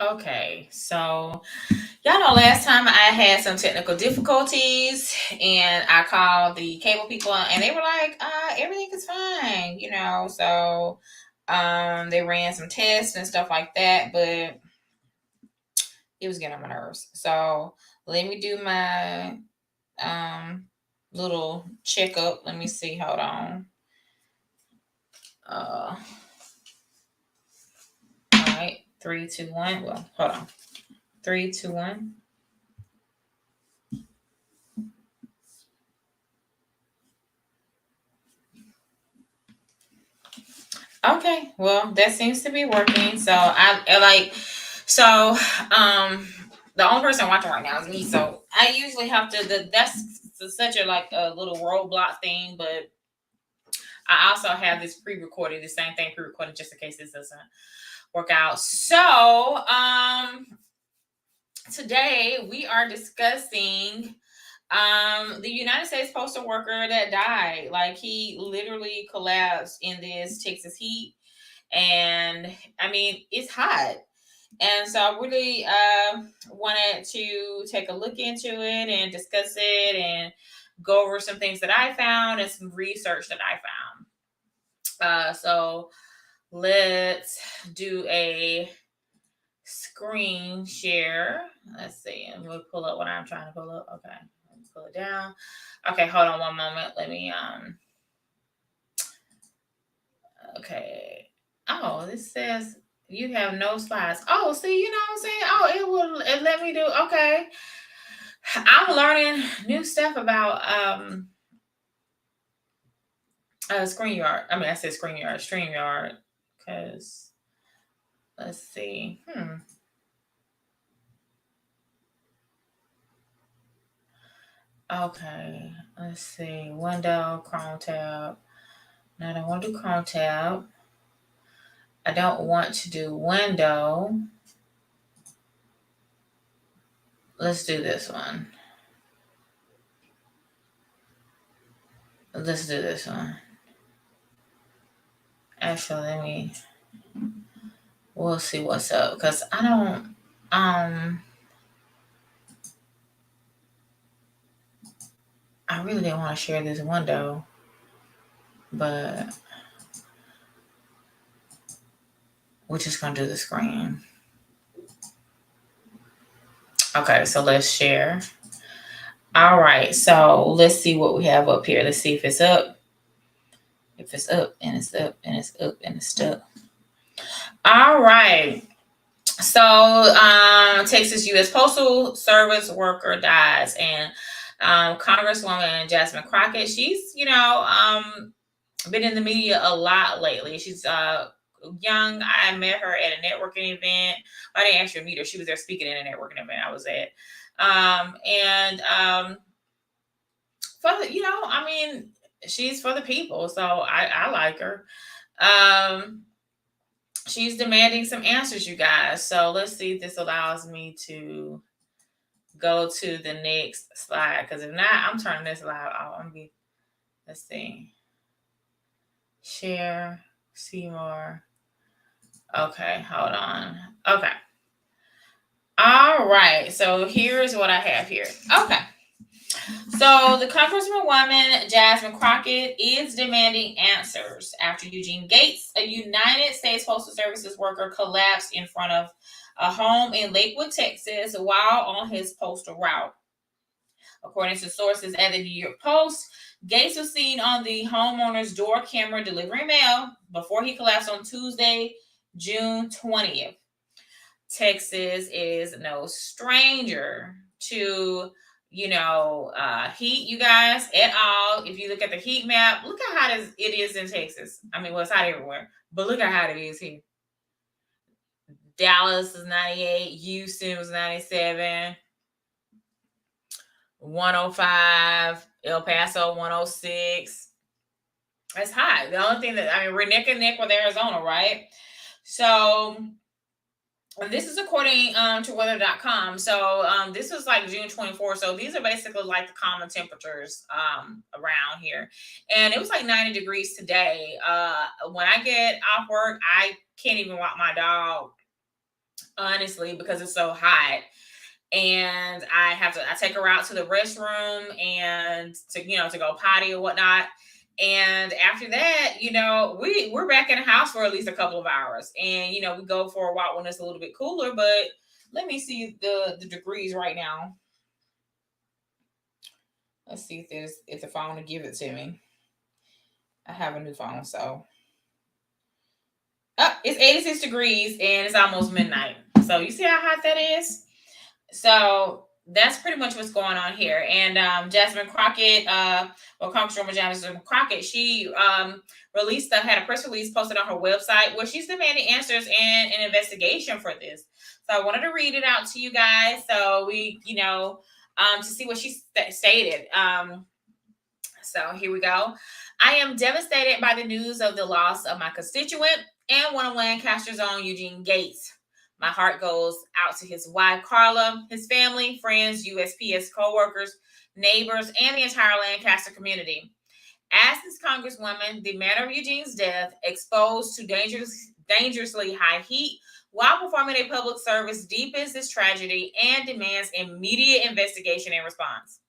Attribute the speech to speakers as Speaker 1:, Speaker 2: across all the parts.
Speaker 1: Okay, so y'all know last time I had some technical difficulties and I called the cable people and they were like, everything is fine, so they ran some tests and stuff like that, but it was getting on my nerves. So let me do my little checkup. Let me see, hold on. All right, 3, 2, 1. Well, hold on. 3, 2, 1. Okay, well, that seems to be working. So I like so the only person watching right now is me. So I usually have to that's such a like a little roadblock thing, but I also have this pre-recorded, the same thing pre-recorded just in case this doesn't work out. So today we are discussing the United States postal worker that died. Like he literally collapsed in this Texas heat, and I mean it's hot, and so I really wanted to take a look into it and discuss it and go over some things that I found and some research that I found. So let's do a screen share. Let's see, and we'll pull up what I'm trying to pull up. Okay, let me pull it down. Okay, hold on one moment. Let me okay. Oh, this says you have no slides. Oh, see, you know what I'm saying? Oh, it let me do okay. I'm learning new stuff about StreamYard. I mean I said StreamYard, because let's see. Okay, let's see. Window, Chrome tab. No, I don't want to do Chrome tab. I don't want to do window. Let's do this one. Let's do this one. Actually, we'll see what's up, because I don't, I really didn't want to share this window, but we're just going to do the screen. Okay, so let's share. All right, so let's see what we have up here. Let's see if it's up. If it's up and it's up and it's up and it's stuck. All right. So, Texas U.S. Postal Service worker dies, and Congresswoman Jasmine Crockett. She's been in the media a lot lately. She's young. I met her at a networking event. I didn't actually meet her. She was there speaking at a networking event I was at. For I mean, she's for the people, so I like her. She's demanding some answers, you guys. So let's see if this allows me to go to the next slide. Because if not, I'm turning this live off. Let's see. Share, see more. Okay, hold on. Okay. All right. So here's what I have here. Okay. So the Congresswoman Jasmine Crockett is demanding answers after Eugene Gates, a United States Postal Services worker, collapsed in front of a home in Lakewood, Texas, while on his postal route. According to sources at the New York Post, Gates was seen on the homeowner's door camera delivering mail before he collapsed on Tuesday, June 20th. Texas is no stranger to heat, you guys, at all. If you look at the heat map, look at how it is in Texas. I mean, well, it's hot everywhere, but look at how it is here. Dallas is 98, Houston was 97, 105, El Paso 106. That's hot. The only thing we're neck and neck with Arizona, right? So this is according to weather.com. So this was like June 24th. So these are basically like the common temperatures around here. And it was like 90 degrees today. When I get off work, I can't even walk my dog honestly, because it's so hot. And I take her out to the restroom and to go potty or whatnot. And after that, we're back in the house for at least a couple of hours. And we go for a walk when it's a little bit cooler. But let me see the degrees right now. Let's see if the phone will give it to me. I have a new phone, so it's 86 degrees and it's almost midnight. So you see how hot that is? So that's pretty much what's going on here. And Jasmine Crockett, Congresswoman Jasmine Crockett, she had a press release posted on her website where she's demanding answers and an investigation for this. So I wanted to read it out to you guys. So to see what she stated. So here we go. I am devastated by the news of the loss of my constituent and one of Lancaster's own, Eugene Gates. My heart goes out to his wife, Carla, his family, friends, USPS co-workers, neighbors, and the entire Lancaster community. As this Congresswoman, the manner of Eugene's death, exposed to dangerously high heat while performing a public service, deepens this tragedy and demands immediate investigation and response.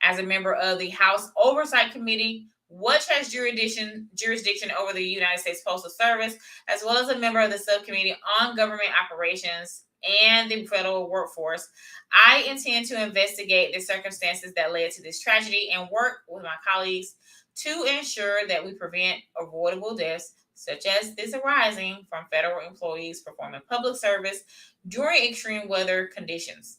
Speaker 1: As a member of the House Oversight Committee, which has jurisdiction over the United States Postal Service, as well as a member of the Subcommittee on Government Operations and the Federal Workforce, I intend to investigate the circumstances that led to this tragedy and work with my colleagues to ensure that we prevent avoidable deaths, such as this arising from federal employees performing public service during extreme weather conditions.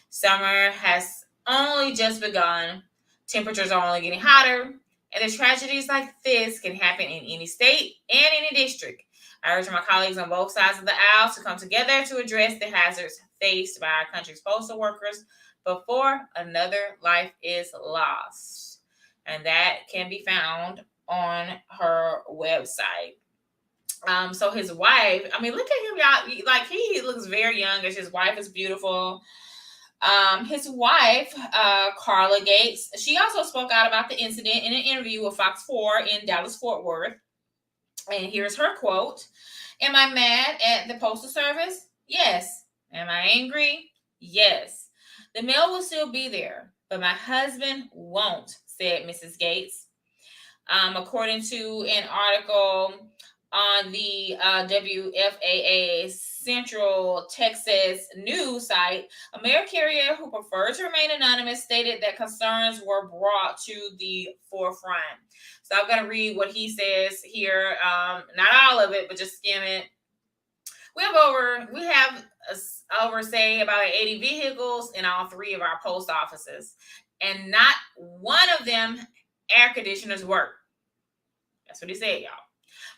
Speaker 1: Summer has only just begun. Temperatures are only getting hotter, and the tragedies like this can happen in any state and any district. I urge my colleagues on both sides of the aisle to come together to address the hazards faced by our country's postal workers before another life is lost. And that can be found on her website. So his wife, I mean, look at him, y'all. Like, he looks very young, as his wife is beautiful. His wife, Carla Gates, she also spoke out about the incident in an interview with Fox 4 in Dallas-Fort Worth. And here's her quote. Am I mad at the Postal Service? Yes. Am I angry? Yes. The mail will still be there, but my husband won't, said Mrs. Gates. According to an article on the WFAA Central Texas news site, a mail carrier who preferred to remain anonymous stated that concerns were brought to the forefront. So I'm going to read what he says here. Not all of it, but just skim it. We have over say about 80 vehicles in all three of our post offices, and not one of them air conditioners work. That's what he said, y'all.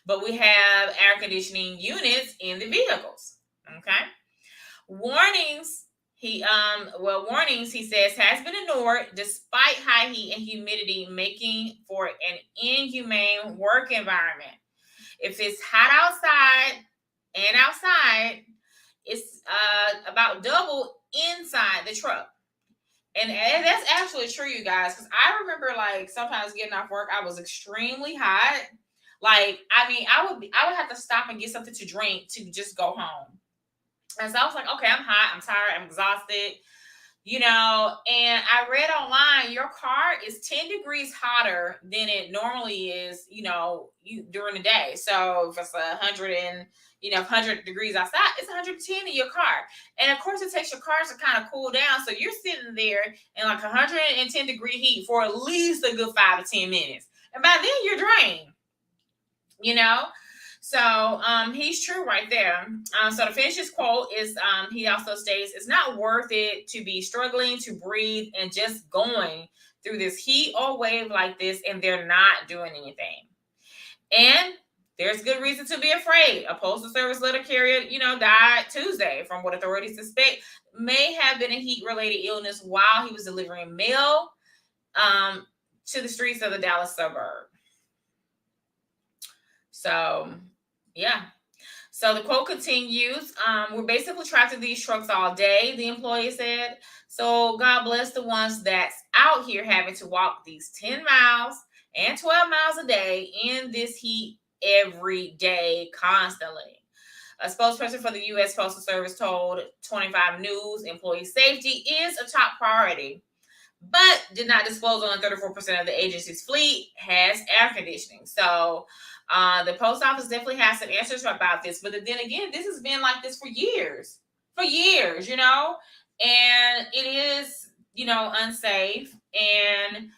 Speaker 1: But we have air conditioning units in the vehicles. Okay. Warnings, he says, has been ignored despite high heat and humidity, making for an inhumane work environment. If it's hot outside, it's about double inside the truck. And that's actually true, you guys, because I remember, like, sometimes getting off work, I was extremely hot. Like, I mean, I would have to stop and get something to drink to just go home. And so I was like, okay, I'm hot, I'm tired, I'm exhausted, and I read online, your car is 10 degrees hotter than it normally is, during the day. So if it's 100 degrees outside, it's 110 in your car. And of course, it takes your car to kind of cool down. So you're sitting there in like 110 degree heat for at least a good 5 to 10 minutes. And by then you're drained, So he's true right there. So to finish his quote is he also states, it's not worth it to be struggling to breathe and just going through this heat or wave like this, and they're not doing anything. And there's good reason to be afraid. A Postal Service letter carrier, died Tuesday from what authorities suspect may have been a heat-related illness while he was delivering mail to the streets of the Dallas suburb. So, yeah. So the quote continues, we're basically trapped in these trucks all day, the employee said. So God bless the ones that's out here having to walk these 10 miles and 12 miles a day in this heat every day, constantly. A spokesperson for the U.S. Postal Service told 25 News employee safety is a top priority, but did not disclose only 34% of the agency's fleet has air conditioning. So the post office definitely has some answers about this. But then again, this has been like this for years, and it is, unsafe. And,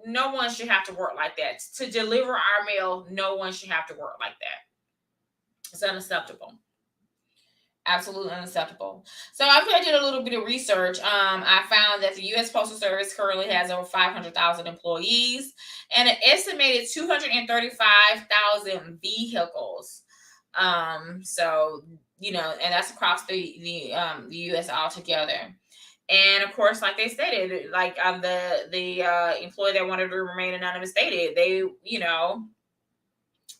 Speaker 1: no one should have to work like that. To deliver our mail, no one should have to work like that. It's unacceptable. Absolutely unacceptable. So after I did a little bit of research, I found that the U.S. Postal Service currently has over 500,000 employees and an estimated 235,000 vehicles. So and that's across the U.S. altogether. And of course, like they stated, like the employee that wanted to remain anonymous stated, they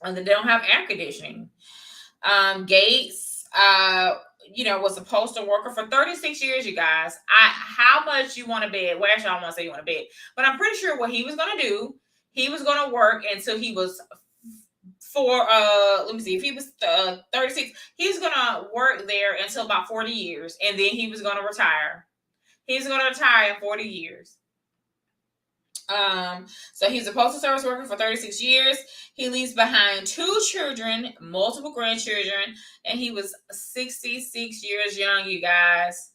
Speaker 1: don't have air conditioning. Gates, was a postal worker for 36 years, you guys. How much you want to bet? Well, actually, I don't want to say you want to bet, but I'm pretty sure what he was going to do, he was going to work until he was let me see, if he was 36, he's going to work there until about 40 years, and then he was going to retire. He's going to retire in 40 years. So he's a postal service worker for 36 years. He leaves behind 2 children, multiple grandchildren, and he was 66 years young, you guys.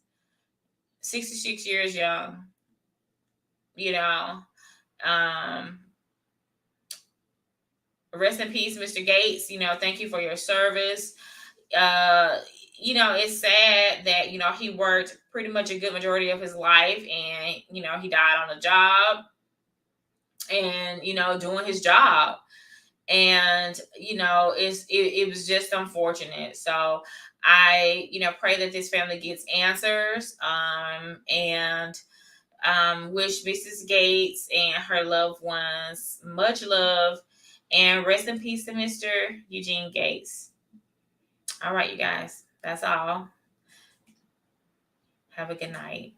Speaker 1: 66 years young. Rest in peace, Mr. Gates. Thank you for your service. It's sad that, he worked pretty much a good majority of his life, and, he died on the job and, doing his job. And, it was just unfortunate. So I, pray that this family gets answers, and wish Mrs. Gates and her loved ones much love, and rest in peace to Mr. Eugene Gates. All right, you guys, that's all. Have a good night.